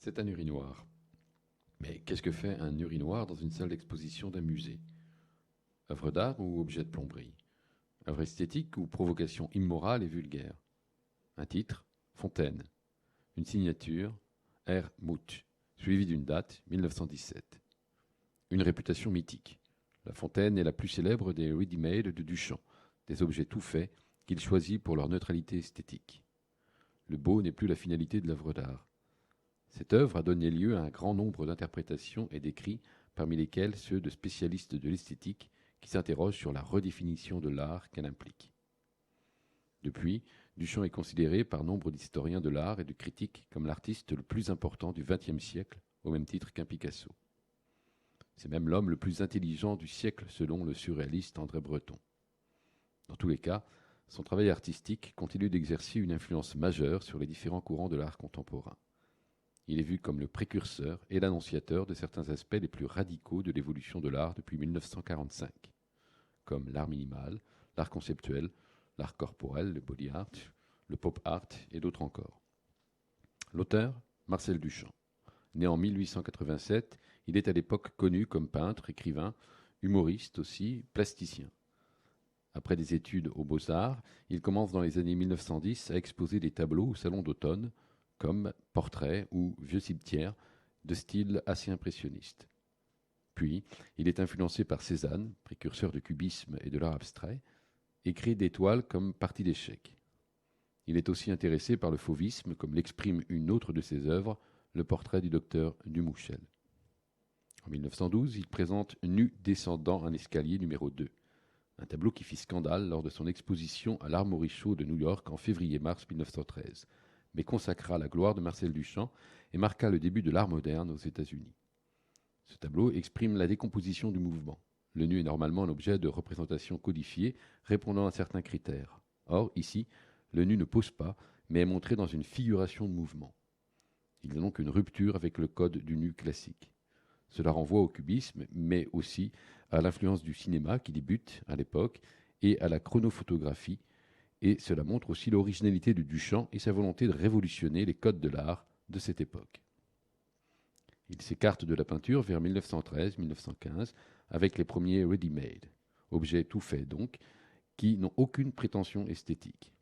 C'est un urinoir. Mais qu'est-ce que fait un urinoir dans une salle d'exposition d'un musée? Œuvre d'art ou objet de plomberie? Œuvre esthétique ou provocation immorale et vulgaire? Un titre, Fontaine. Une signature, R. Muth, suivie d'une date, 1917. Une réputation mythique. La Fontaine est la plus célèbre des ready-made de Duchamp, des objets tout faits qu'il choisit pour leur neutralité esthétique. Le beau n'est plus la finalité de l'œuvre d'art. Cette œuvre a donné lieu à un grand nombre d'interprétations et d'écrits, parmi lesquels ceux de spécialistes de l'esthétique qui s'interrogent sur la redéfinition de l'art qu'elle implique. Depuis, Duchamp est considéré par nombre d'historiens de l'art et de critiques comme l'artiste le plus important du XXe siècle, au même titre qu'un Picasso. C'est même l'homme le plus intelligent du siècle selon le surréaliste André Breton. Dans tous les cas, son travail artistique continue d'exercer une influence majeure sur les différents courants de l'art contemporain. Il est vu comme le précurseur et l'annonciateur de certains aspects les plus radicaux de l'évolution de l'art depuis 1945, comme l'art minimal, l'art conceptuel, l'art corporel, le body art, le pop art et d'autres encore. L'auteur, Marcel Duchamp. Né en 1887, il est à l'époque connu comme peintre, écrivain, humoriste aussi, plasticien. Après des études aux Beaux-Arts, il commence dans les années 1910 à exposer des tableaux au Salon d'automne, comme Portraits ou Vieux cimetière, de style assez impressionniste. Puis, il est influencé par Cézanne, précurseur du cubisme et de l'art abstrait, et crée des toiles comme Partie d'échecs. Il est aussi intéressé par le fauvisme, comme l'exprime une autre de ses œuvres, le portrait du docteur Dumouchel. En 1912, il présente Nu descendant un escalier numéro 2, un tableau qui fit scandale lors de son exposition à l'Armory Show de New York en février-mars 1913, mais consacra la gloire de Marcel Duchamp et marqua le début de l'art moderne aux États-Unis. Ce tableau exprime la décomposition du mouvement. Le nu est normalement un objet de représentation codifié répondant à certains critères. Or, ici, le nu ne pose pas, mais est montré dans une figuration de mouvement. Il y a donc une rupture avec le code du nu classique. Cela renvoie au cubisme, mais aussi à l'influence du cinéma qui débute à l'époque et à la chronophotographie, et cela montre aussi l'originalité de Duchamp et sa volonté de révolutionner les codes de l'art de cette époque. Il s'écarte de la peinture vers 1913-1915 avec les premiers ready-made, objets tout faits donc, qui n'ont aucune prétention esthétique.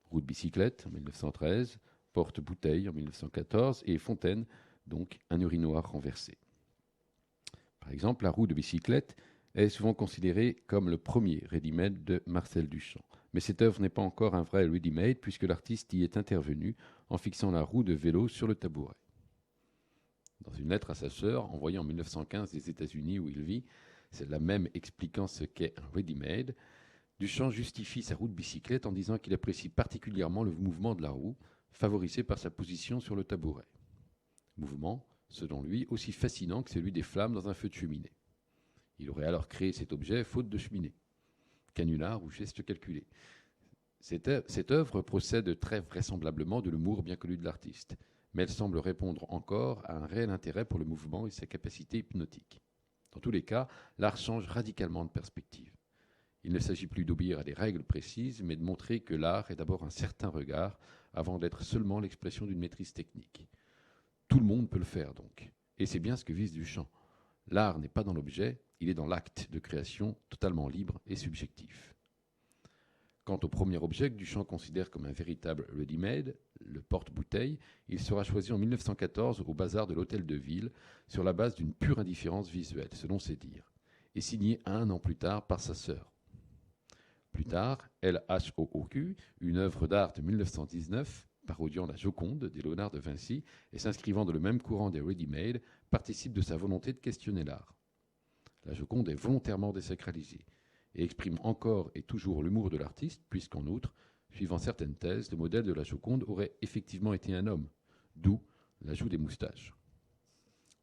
Roue de bicyclette en 1913, porte-bouteille en 1914 et fontaine, donc un urinoir renversé. Par exemple, la roue de bicyclette est souvent considérée comme le premier ready-made de Marcel Duchamp. Mais cette œuvre n'est pas encore un vrai ready-made puisque l'artiste y est intervenu en fixant la roue de vélo sur le tabouret. Dans une lettre à sa sœur, envoyée en 1915 des États-Unis où il vit, celle-là même expliquant ce qu'est un ready-made, Duchamp justifie sa roue de bicyclette en disant qu'il apprécie particulièrement le mouvement de la roue, favorisé par sa position sur le tabouret. Mouvement, selon lui, aussi fascinant que celui des flammes dans un feu de cheminée. Il aurait alors créé cet objet faute de cheminée. Canular ou geste calculé. Cette œuvre procède très vraisemblablement de l'humour bien connu de l'artiste, mais elle semble répondre encore à un réel intérêt pour le mouvement et sa capacité hypnotique. Dans tous les cas, l'art change radicalement de perspective. Il ne s'agit plus d'obéir à des règles précises, mais de montrer que l'art est d'abord un certain regard, avant d'être seulement l'expression d'une maîtrise technique. Tout le monde peut le faire donc, et c'est bien ce que vise Duchamp. L'art n'est pas dans l'objet, il est dans l'acte de création totalement libre et subjectif. Quant au premier objet que Duchamp considère comme un véritable ready-made, le porte-bouteille, il sera choisi en 1914 au bazar de l'Hôtel de Ville sur la base d'une pure indifférence visuelle, selon ses dires, et signé un an plus tard par sa sœur. Plus tard, LHOOQ, une œuvre d'art de 1919, parodiant la Joconde de Léonard de Vinci et s'inscrivant dans le même courant des ready-made, participe de sa volonté de questionner l'art. La Joconde est volontairement désacralisée et exprime encore et toujours l'humour de l'artiste, puisqu'en outre, suivant certaines thèses, le modèle de la Joconde aurait effectivement été un homme, d'où l'ajout des moustaches.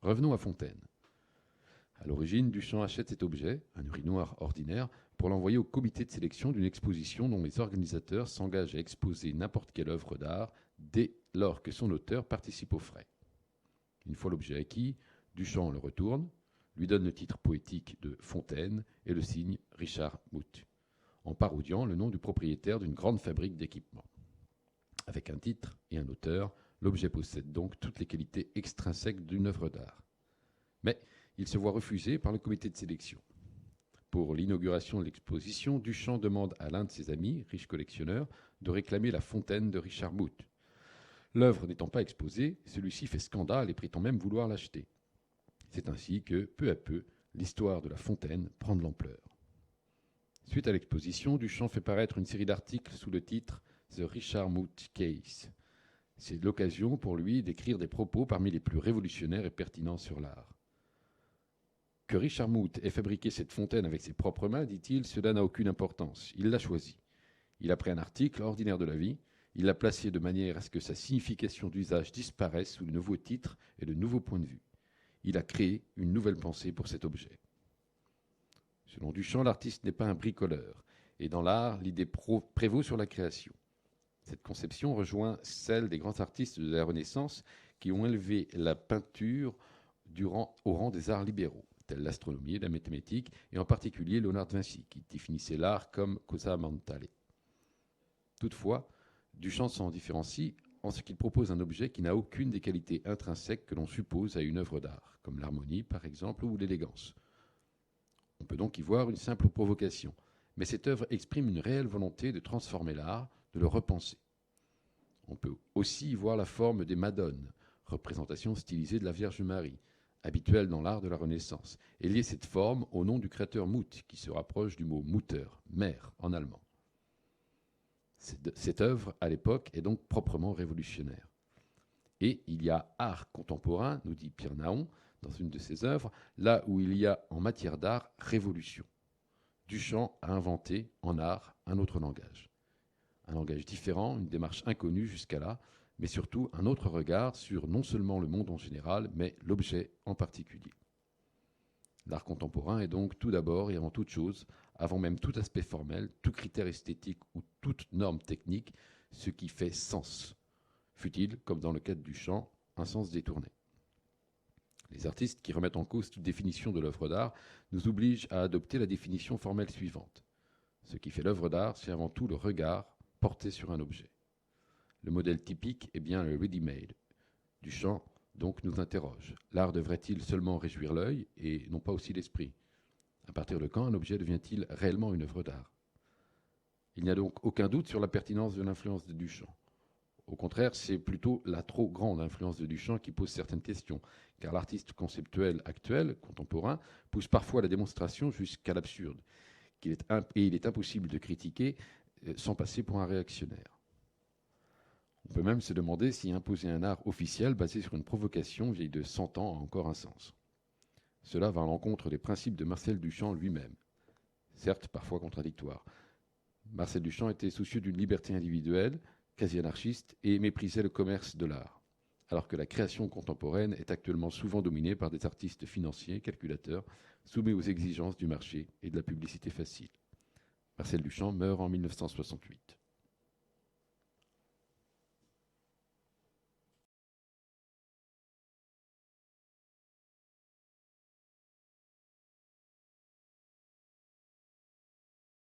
Revenons à Fontaine. À l'origine, Duchamp achète cet objet, un urinoir ordinaire, pour l'envoyer au comité de sélection d'une exposition dont les organisateurs s'engagent à exposer n'importe quelle œuvre d'art dès lors que son auteur participe aux frais. Une fois l'objet acquis, Duchamp le retourne, lui donne le titre poétique de Fontaine et le signe Richard Muth, en parodiant le nom du propriétaire d'une grande fabrique d'équipements. Avec un titre et un auteur, L'objet possède donc toutes les qualités extrinsèques d'une œuvre d'art. Mais il se voit refusé par le comité de sélection. Pour l'inauguration de l'exposition, Duchamp demande à l'un de ses amis, riche collectionneur, de réclamer la fontaine de Richard Muth. L'œuvre n'étant pas exposée, celui-ci fait scandale et prétend même vouloir l'acheter. C'est ainsi que, peu à peu, l'histoire de la fontaine prend de l'ampleur. Suite à l'exposition, Duchamp fait paraître une série d'articles sous le titre « The Richard Muth Case ». C'est l'occasion pour lui d'écrire des propos parmi les plus révolutionnaires et pertinents sur l'art. Que Richard Muth ait fabriqué cette fontaine avec ses propres mains, dit-il, cela n'a aucune importance. Il l'a choisie. Il a pris un article ordinaire de la vie, il l'a placé de manière à ce que sa signification d'usage disparaisse sous de nouveaux titres et de nouveaux points de vue. Il a créé une nouvelle pensée pour cet objet. Selon Duchamp, l'artiste n'est pas un bricoleur, et dans l'art, l'idée prévaut sur la création. Cette conception rejoint celle des grands artistes de la Renaissance qui ont élevé la peinture au rang des arts libéraux, tels l'astronomie et la mathématique, et en particulier Léonard de Vinci, qui définissait l'art comme cosa mentale. Toutefois, Duchamp s'en différencie en ce qu'il propose un objet qui n'a aucune des qualités intrinsèques que l'on suppose à une œuvre d'art, comme l'harmonie par exemple ou l'élégance. On peut donc y voir une simple provocation, mais cette œuvre exprime une réelle volonté de transformer l'art, de le repenser. On peut aussi y voir la forme des Madones, représentation stylisée de la Vierge Marie, habituelle dans l'art de la Renaissance, et lier cette forme au nom du créateur Muth, qui se rapproche du mot Mutter, mère en allemand. Cette œuvre, à l'époque, est donc proprement révolutionnaire. Et il y a art contemporain, nous dit Pierre Nahon, dans une de ses œuvres, là où il y a en matière d'art révolution. Duchamp a inventé en art un autre langage. Un langage différent, une démarche inconnue jusqu'à là, mais surtout un autre regard sur non seulement le monde en général, mais l'objet en particulier. L'art contemporain est donc tout d'abord et avant toute chose, avant même tout aspect formel, tout critère esthétique ou toute norme technique, ce qui fait sens, fut-il, comme dans le cas de Duchamp, un sens détourné. Les artistes qui remettent en cause toute définition de l'œuvre d'art nous obligent à adopter la définition formelle suivante. Ce qui fait l'œuvre d'art, c'est avant tout le regard porté sur un objet. Le modèle typique est bien le ready-made. Duchamp, donc, nous interroge. L'art devrait-il seulement réjouir l'œil et non pas aussi l'esprit ? À partir de quand un objet devient-il réellement une œuvre d'art ? Il n'y a donc aucun doute sur la pertinence de l'influence de Duchamp. Au contraire, c'est plutôt la trop grande influence de Duchamp qui pose certaines questions, car l'artiste conceptuel actuel, contemporain, pousse parfois la démonstration jusqu'à l'absurde, et il est impossible de critiquer sans passer pour un réactionnaire. On peut même se demander si imposer un art officiel basé sur une provocation vieille de 100 ans a encore un sens. Cela va à l'encontre des principes de Marcel Duchamp lui-même, certes parfois contradictoires. Marcel Duchamp était soucieux d'une liberté individuelle, quasi anarchiste, et méprisait le commerce de l'art, alors que la création contemporaine est actuellement souvent dominée par des artistes financiers, calculateurs, soumis aux exigences du marché et de la publicité facile. Marcel Duchamp meurt en 1968.